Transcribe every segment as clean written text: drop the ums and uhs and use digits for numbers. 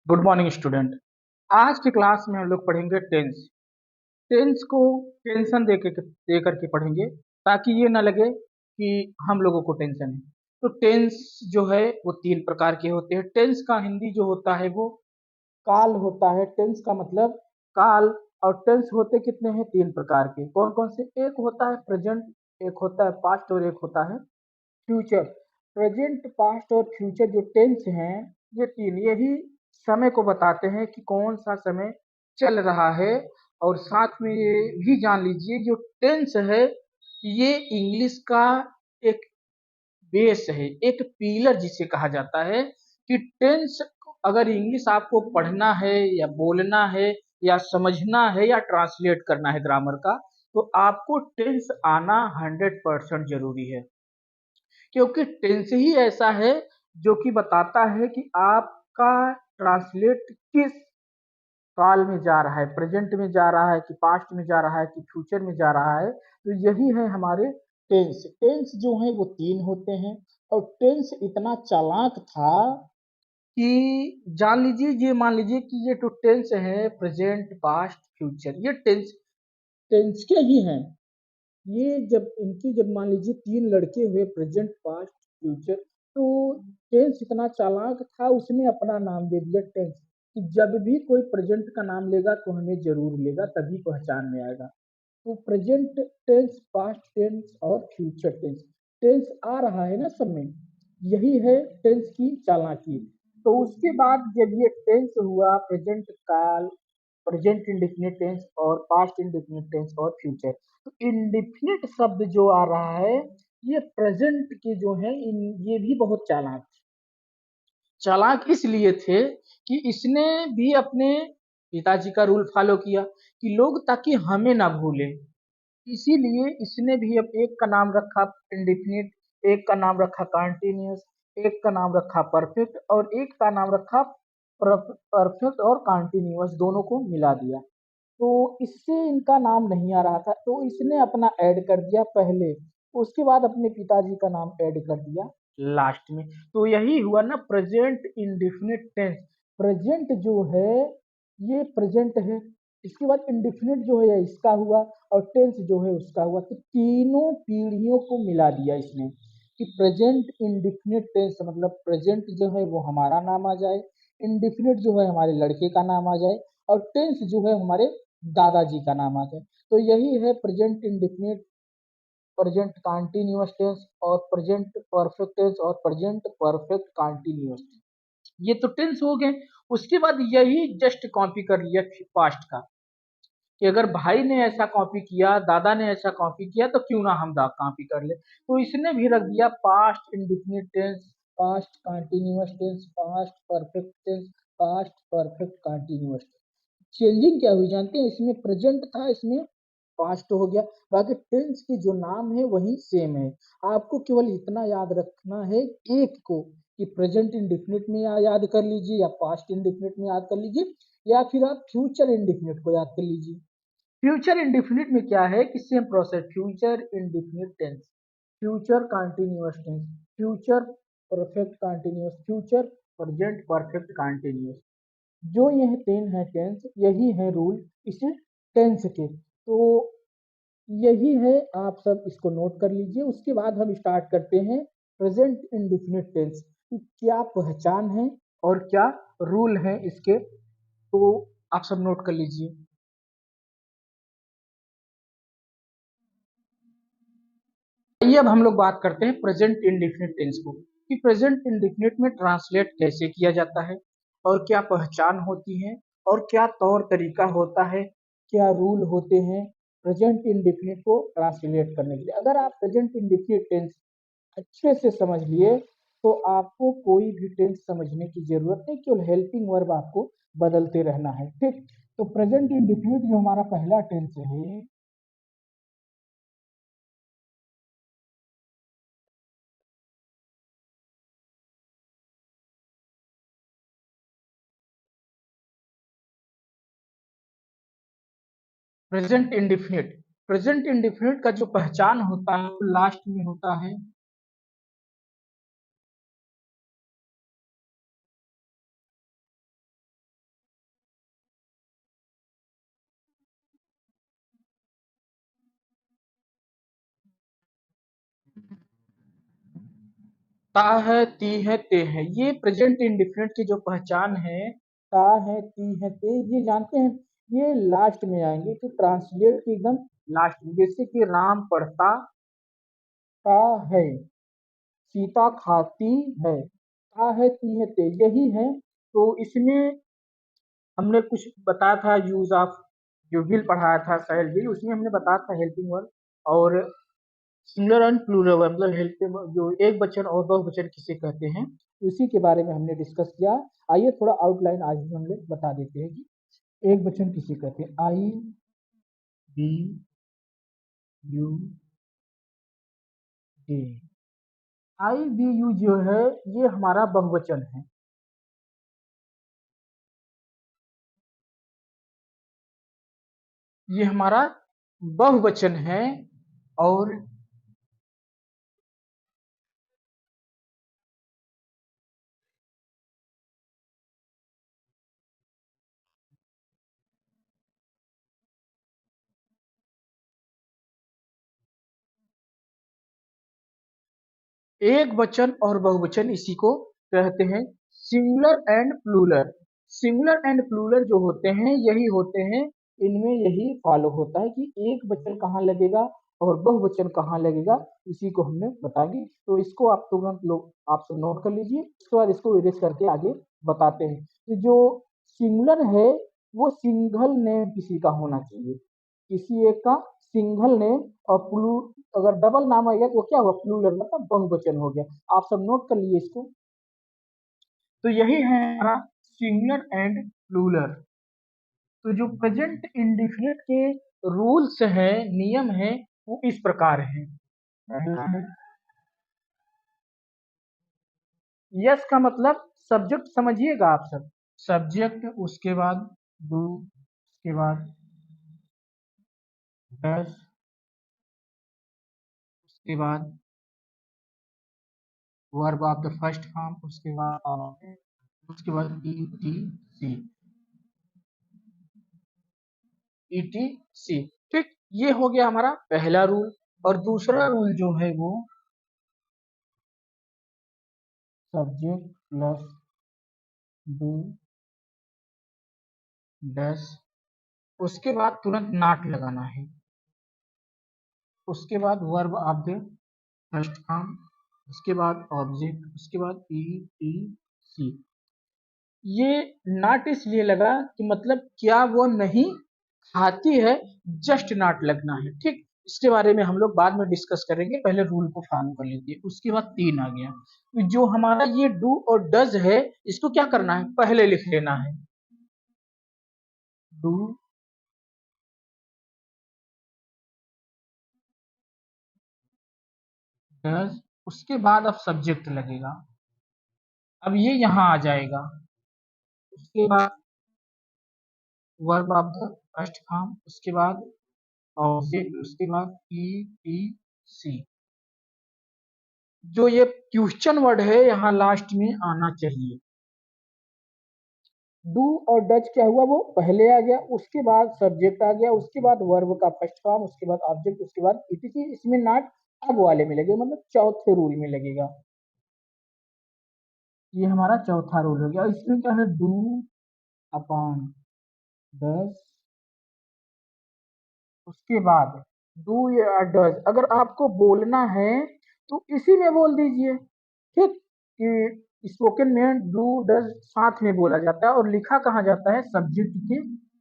Good morning student. आज की class में हम लोग पढ़ेंगे टेंस। टेंस को टेंशन दे करके पढ़ेंगे ताकि ये ना लगे कि हम लोगों को टेंशन है। तो टेंस जो है वो तीन प्रकार के होते हैं। टेंस का हिंदी जो होता है वो काल होता है। टेंस का मतलब काल। और टेंस होते कितने हैं? तीन प्रकार के। कौन कौन से? एक होता है प्रेजेंट, एक होता है पास्ट और एक होता है फ्यूचर। प्रेजेंट, पास्ट और फ्यूचर जो टेंस हैं, ये तीन यही समय को बताते हैं कि कौन सा समय चल रहा है। और साथ में ये भी जान लीजिए जो टेंस है ये इंग्लिश का एक बेस है, एक पिलर जिसे कहा जाता है कि टेंस अगर इंग्लिश आपको पढ़ना है या बोलना है या समझना है या ट्रांसलेट करना है ग्रामर का, तो आपको टेंस आना 100% जरूरी है। क्योंकि टेंस ही ऐसा है जो कि बताता है कि आपका ट्रांसलेट किस काल में जा रहा है, प्रेजेंट में जा रहा है कि पास्ट में जा रहा है कि फ्यूचर में जा रहा है। तो यही है हमारे टेंस। टेंस जो है वो तीन होते हैं। और टेंस इतना चालाक था कि जान लीजिए, ये मान लीजिए कि ये जो टेंस है प्रेजेंट पास्ट फ्यूचर, ये टेंस टेंस के ही हैं। ये जब मान लीजिए तीन लड़के हुए प्रेजेंट पास्ट फ्यूचर, तो टेंस इतना चालाक था उसने अपना नाम दे दिया टेंस कि जब भी कोई प्रेजेंट का नाम लेगा तो हमें जरूर लेगा, तभी पहचान में आएगा। तो प्रेजेंट टेंस, पास्ट टेंस और फ्यूचर टेंस, टेंस आ रहा है ना सब में, यही है टेंस की चालाकी। तो उसके बाद जब ये टेंस हुआ प्रेजेंट काल, प्रेजेंट इंडेफिनिट टेंस और पास्ट इंडेफिनिट टेंस और फ्यूचर, तो इंडेफिनिट शब्द जो आ रहा है ये प्रेजेंट के जो है ये भी बहुत चालाक, चालाक इसलिए थे कि इसने भी अपने पिताजी का रूल फॉलो किया कि लोग ताकि हमें ना भूले, इसीलिए इसने भी अब एक का नाम रखा इंडेफिनिट, एक का नाम रखा कॉन्टिन्यूस, एक का नाम रखा परफेक्ट और एक का नाम रखा परफेक्ट और कॉन्टिन्यूस, दोनों को मिला दिया। तो इससे इनका नाम नहीं आ रहा था तो इसने अपना ऐड कर दिया पहले, उसके बाद अपने पिताजी का नाम ऐड कर दिया लास्ट में। तो यही हुआ ना प्रेजेंट इंडेफिनिट टेंस। प्रेजेंट जो है ये प्रेजेंट है, इसके बाद इंडेफिनिट जो है इसका हुआ और टेंस जो है उसका हुआ। तो तीनों पीढ़ियों को मिला दिया इसने कि प्रेजेंट इंडेफिनिट टेंस मतलब प्रेजेंट जो है वो हमारा नाम आ जाए, इंडेफिनिट जो है हमारे लड़के का नाम आ जाए और टेंस जो है हमारे दादाजी का नाम आ जाए। तो यही है present indefinite, present continuous tense और प्रेजेंट परफेक्ट टेंस और प्रेजेंट परफेक्ट कॉन्टिन्यूअस टेंस। ये तो टेंस हो गए। उसके बाद यही जस्ट कॉपी कर लिया पास्ट का कि अगर भाई ने ऐसा कॉपी किया, दादा ने ऐसा कॉपी किया, तो क्यों ना हम कॉपी कर ले। तो इसने भी रख दिया past indefinite tense, past continuous tense, past perfect tense, past perfect continuous. Changing क्या हुई जानते हैं? इसमें प्रेजेंट था, इसमें पास्ट हो गया। बाकी टेंस के जो नाम है वही सेम है। आपको केवल इतना याद रखना है एक को कि प्रेजेंट इंडिफिनिट में याद कर लीजिए या पास्ट इंडिफिनिट में याद कर लीजिए या फिर आप फ्यूचर इंडिफिनिट को याद कर लीजिए। फ्यूचर इंडिफिनिट में क्या है कि same process, future indefinite tense, future continuous tense, future perfect continuous, future present perfect continuous. जो यह तीन है टेंस, यही है रूल इस टेंस के। तो यही है, आप सब इसको नोट कर लीजिए। उसके बाद हम स्टार्ट करते हैं प्रेजेंट इंडिफिनिट टेंस की क्या पहचान है और क्या रूल है इसके। तो आप सब नोट कर लीजिए। आइए अब हम लोग बात करते हैं प्रेजेंट इंडेफिनिट टेंस को कि प्रेजेंट इंडेफिनिट में ट्रांसलेट कैसे किया जाता है और क्या पहचान होती है और क्या तौर तरीका होता है, क्या रूल होते हैं प्रेजेंट इंडेफिनिट को ट्रांसलेट करने के लिए। अगर आप प्रेजेंट इंडेफिनिट टेंस अच्छे से समझ लिए तो आपको कोई भी टेंस समझने की जरूरत नहीं, केवल हेल्पिंग वर्ब आपको बदलते रहना है। ठीक, तो प्रेजेंट इंडेफिनिट जो हमारा पहला टेंस है, प्रेजेंट इंडिफिनिट, प्रेजेंट इंडिफिनिट का जो पहचान होता है वो लास्ट में होता है ता है, ती है, ते है, ये प्रेजेंट इंडिफिनिट की जो पहचान है, ता है, ती है, ते, ये जानते हैं, ये लास्ट में आएंगे, तो ट्रांसलेट की एकदम लास्ट में, जैसे कि राम पढ़ता ता है, सीता खाती है, ता है, ती है, ते, यही है। तो इसमें हमने कुछ बताया था, यूज ऑफ जो बिल पढ़ाया था साहिल बिल, उसमें हमने बताया था हेल्पिंग वर्ब और सिंगुलर एंड प्लूरल वर्ब, मतलब हेल्पिंग जो एक वचन और बहुवचन किसे कहते हैं, उसी के बारे में हमने डिस्कस किया। आइए थोड़ा आउटलाइन आज भी हम लोग बता देते हैं कि एक वचन किसे कहते हैं। I B U D, I B U जो है ये हमारा बहुवचन है, ये हमारा बहुवचन है। और एक वचन और बहुवचन इसी को कहते हैं। Singular and plural, singular and plural जो होते हैं यही होते हैं, इनमें यही फॉलो होता है कि एक वचन कहाँ लगेगा और बहुवचन कहाँ लगेगा, इसी को हमने बताएंगे। तो इसको आप तुरंत लोग आप सब नोट कर लीजिए, उसके बाद इसको इरेज करके आगे बताते हैं। तो जो सिंगुलर है वो सिंगल नेम किसी का होना चाहिए, किसी एक का सिंगल नेम, और प्लू अगर डबल नाम आ गया तो क्या हुआ, प्लूरल मतलब बहुवचन हो गया। आप सब नोट कर लिए इसको। तो यही है हमारा सिंगुलर एंड प्लूरल। तो जो प्रेजेंट इंडिफिनिट के रूल्स है, नियम है, वो इस प्रकार है। यस का मतलब सब्जेक्ट समझिएगा आप सब, सब्जेक्ट, उसके बाद डू, उसके बाद डस, उसके बाद verb of the first form, उसके बाद उसके बाद E T C, E T C. ठीक, ये हो गया हमारा पहला रूल। और दूसरा रूल जो है वो सब्जेक्ट प्लस डू डस, उसके बाद तुरंत नॉट लगाना है, उसके बाद verb of the first form, उसके बाद ऑब्जेक्ट, उसके बाद ई टी सी। ये नॉट इसलिए लगा कि मतलब क्या वो नहीं खाती है, जस्ट नॉट लगना है। ठीक, इसके बारे में हम लोग बाद में डिस्कस करेंगे, पहले रूल को फॉलो कर लीजिए। उसके बाद तीन आ गया, तो जो हमारा ये डू और डज है, इसको क्या करना है, पहले लिख लेना है, डू डज, उसके बाद अब सब्जेक्ट लगेगा, अब ये यहाँ आ जाएगा, उसके बाद verb of the first form, उसके बाद ऑब्जेक्ट, उसके बाद ई टी सी। जो ये क्वेश्चन वर्ड है यहाँ लास्ट में आना चाहिए। डू और डच क्या हुआ, वो पहले आ गया, उसके बाद सब्जेक्ट आ गया, उसके बाद वर्ब का फर्स्ट फॉर्म, उसके बाद ऑब्जेक्ट, उसके बाद ईटीसी। इसमें नॉट अब वाले में लगेगा, मतलब चौथे रूल में लगेगा। ये हमारा चौथा रूल हो गया। इसमें क्या है, डू अपॉन डस, उसके बाद डू या डज, अगर आपको बोलना है तो इसी में बोल दीजिए। ठीक, कि स्पोकन में डू डज साथ में बोला जाता है और लिखा कहाँ जाता है, सब्जेक्ट के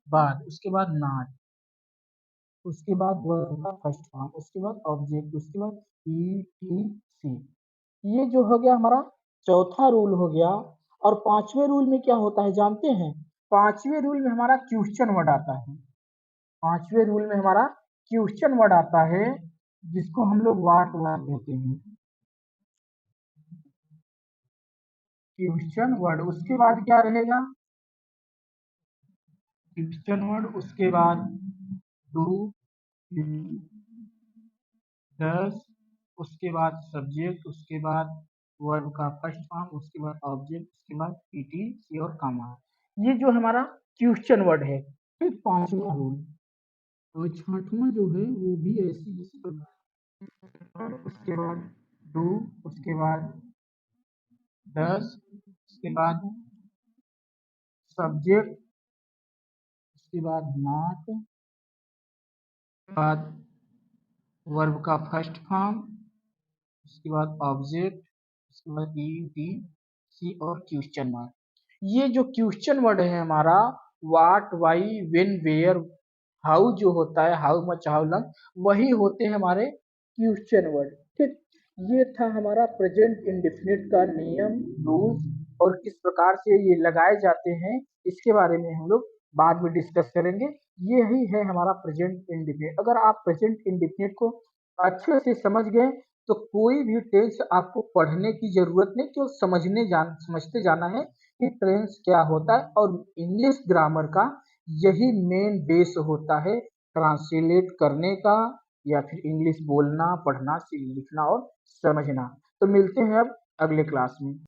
बाद, उसके बाद नॉट, उसके बाद वर्ब का फर्स्ट फॉर्म, उसके बाद ऑब्जेक्ट, उसके बाद ई टी सी। ये जो हो गया हमारा चौथा रूल हो गया। और पांचवें रूल में क्या होता है जानते हैं, पांचवें रूल में हमारा क्वेश्चन वर्ड आता है, पांचवें रूल में हमारा क्वेश्चन वर्ड आता है, जिसको हम लोग वाट वाट कहते हैं, क्वेश्चन वर्ड। उसके बाद क्या रहेगा, क्वेश्चन वर्ड, उसके बाद डू डस, उसके बाद सब्जेक्ट, उसके बाद वर्ब का फर्स्ट फॉर्म, उसके बाद ऑब्जेक्ट, उसके बाद पीटी सी और कामा। ये जो हमारा क्वेश्चन वर्ड है, ठीक, पांचवा रूल। और छठवां जो है वो भी ऐसी, उसके बाद डू, उसके बाद 10, उसके बाद सब्जेक्ट, उसके बाद नॉट, बाद वर्ब का फर्स्ट फॉर्म, उसके बाद ऑब्जेक्ट, उसके बाद ई टी सी और क्वेश्चन मार्क। ये जो क्वेश्चन वर्ड है हमारा, वाट, वाई, व्हेन, वेयर, हाउ जो होता है, हाउ मच, हाउ लॉन्ग, वही होते हैं हमारे क्वेश्चन वर्ड। ठीक, ये था हमारा प्रेजेंट इंडेफिनिट का नियम, रूल्स और किस प्रकार से ये लगाए जाते हैं, इसके बारे में हम लोग बाद में डिस्कस करेंगे। यही है हमारा प्रेजेंट इंडेफिनिट। अगर आप प्रेजेंट इंडेफिनिट को अच्छे से समझ गए तो कोई भी टेंस आपको पढ़ने की जरूरत नहीं, केवल समझते जाना है कि टेंस क्या होता है। और इंग्लिश ग्रामर का यही मेन बेस होता है, ट्रांसलेट करने का या फिर इंग्लिश बोलना, पढ़ना, लिखना और समझना। तो मिलते हैं अब अगले क्लास में।